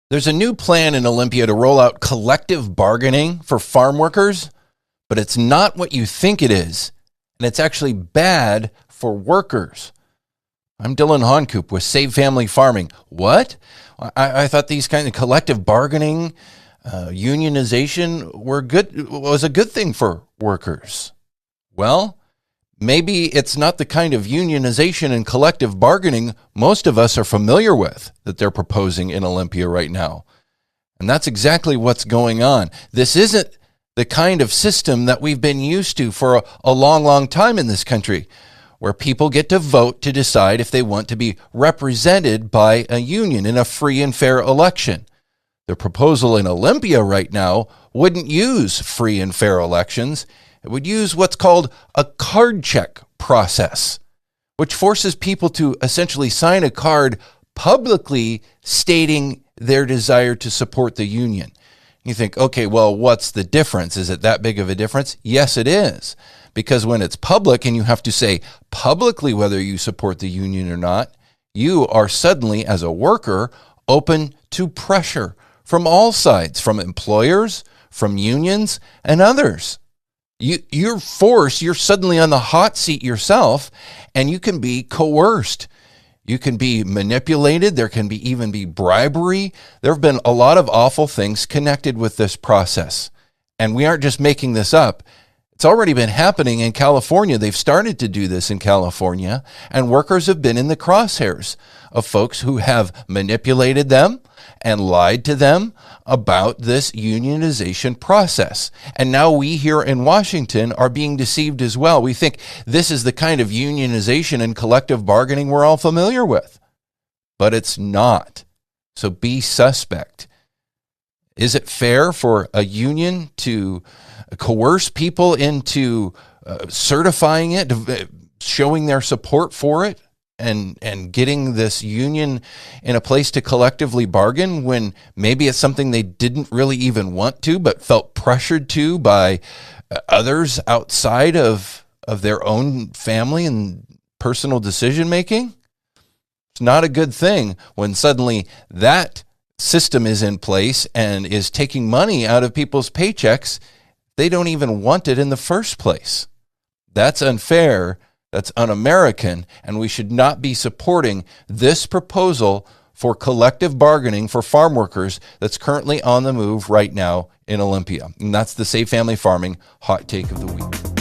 There's a new plan in Olympia to roll out collective bargaining for farm workers, but it's not what you think it is, and it's actually bad for workers. I'm Dylan Honcoop with Save Family Farming. What? I thought these kind of collective bargaining, unionization was a good thing for workers. Well, maybe it's not the kind of unionization and collective bargaining most of us are familiar with that they're proposing in Olympia right now. And that's exactly what's going on. This isn't the kind of system that we've been used to for a long, long time in this country, where people get to vote to decide if they want to be represented by a union in a free and fair election. The proposal in Olympia right now wouldn't use free and fair elections. It would use what's called a card check process, which forces people to essentially sign a card publicly stating their desire to support the union. You think, okay, well, what's the difference? Is it that big of a difference? Yes, it is. Because when it's public and you have to say publicly whether you support the union or not, you are suddenly, as a worker, open to pressure from all sides, from employers, from unions, and others. You're suddenly on the hot seat yourself, and you can be coerced. You can be manipulated. There can even be bribery. There have been a lot of awful things connected with this process. And we aren't just making this up. It's already been happening in California. They've started to do this in California, and workers have been in the crosshairs of folks who have manipulated them and lied to them about this unionization process. And now we here in Washington are being deceived as well. We think this is the kind of unionization and collective bargaining we're all familiar with, but it's not. So be suspect. Is it fair for a union to coerce people into certifying it, showing their support for it, and getting this union in a place to collectively bargain when maybe it's something they didn't really even want to, but felt pressured to by others outside of their own family and personal decision making? It's not a good thing when suddenly that system is in place and is taking money out of people's paychecks. They don't even want it in the first place. That's unfair. That's un-American, and we should not be supporting this proposal for collective bargaining for farm workers that's currently on the move right now in Olympia. And that's the Save Family Farming Hot Take of the Week.